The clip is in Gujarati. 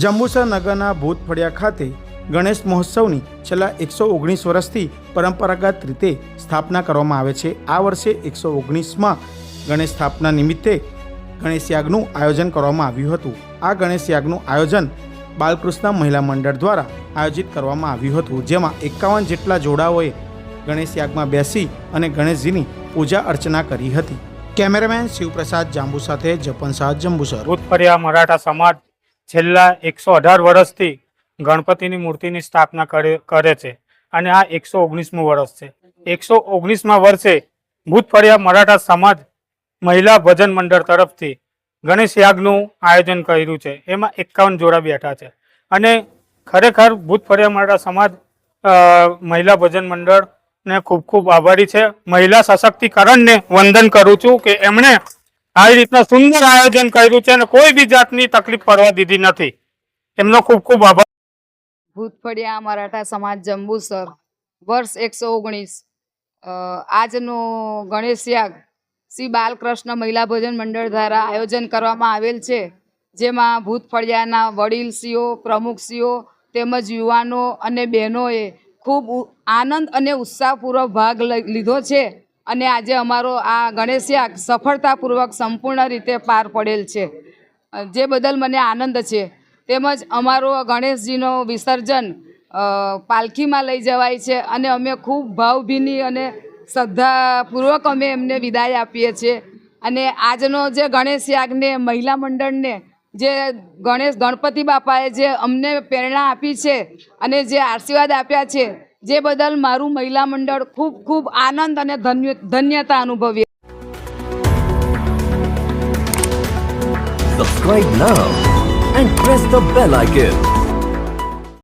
જંબુસર નગરના ભૂત ફળિયા ખાતે ગણેશ મહોત્સવની છેલ્લા 119 વર્ષથી પરંપરાગત રીતે સ્થાપના કરવામાં આવે છે। આ વર્ષે 119માં ગણેશ સ્થાપના નિમિત્તે ગણેશ યાગનું આયોજન કરવામાં આવ્યું હતું। આ ગણેશ યાગનું આયોજન બાલકૃષ્ણ મહિલા મંડળ દ્વારા આયોજિત કરવામાં આવ્યું હતું, જેમાં 51 જેટલા જોડાઓએ ગણેશ યાગમાં બેસી અને ગણેશજીની પૂજા અર્ચના કરી હતી। કેમેરામેન શિવપ્રસાદ જાંબુ સાથે જપન શાહ, જંબુસર। ભૂત ફળિયા મરાઠા સમાજ છેલ્લા 118 વર્ષથી ગણપતિની મૂર્તિની સ્થાપના કરે છે અને આ 119મું વર્ષ છે। 119મા વર્ષે ભૂત ફળિયા મરાઠા સમાજ મહિલા ભજન મંડળ તરફથી ગણેશ યાગનું આયોજન કર્યું છે। એમાં 51 જોડા બેઠા છે અને ખરેખર ભૂત ફળિયા મરાઠા સમાજ મહિલા ભજન મંડળને ખૂબ ખૂબ આભારી છે। મહિલા સશક્તિકરણને વંદન કરું છું કે એમણે આવી રીતના સુંદર આયોજન કર્યું છે અને કોઈ બી જાતની તકલીફ પડવા દીધી નથી। એમનો ખૂબ ખૂબ આભાર। ભૂત ફળિયા મરાઠા સમાજ જંબુસર વર્ષ 119 આજનો ગણેશ યાગ શ્રી બાલકૃષ્ણ મહિલા ભજન મંડળ દ્વારા આયોજન કરવામાં આવેલ છે, જેમાં ભૂત ફળિયાના વડીલશ્રીઓ, પ્રમુખશ્રીઓ તેમજ યુવાનો અને બહેનોએ ખૂબ આનંદ અને ઉત્સાહપૂર્વક ભાગ લીધો છે અને આજે અમારો આ ગણેશ યાગ સફળતાપૂર્વક સંપૂર્ણ રીતે પાર પડેલ છે, જે બદલ મને આનંદ છે। તેમજ અમારો ગણેશજીનો વિસર્જન પાલખીમાં લઈ જવાય છે અને અમે ખૂબ ભાવભીની અને શ્રદ્ધાપૂર્વક અમે એમને વિદાય આપીએ છીએ। અને આજનો જે ગણેશ યાગને મહિલા મંડળને જે ગણપતિ બાપાએ જે અમને પ્રેરણા આપી છે અને જે આશીર્વાદ આપ્યા છે, જે બદલ મારું મહિલા મંડળ ખૂબ ખૂબ આનંદ અને ધન્યતા અનુભવીએ। Subscribe now and press the bell icon.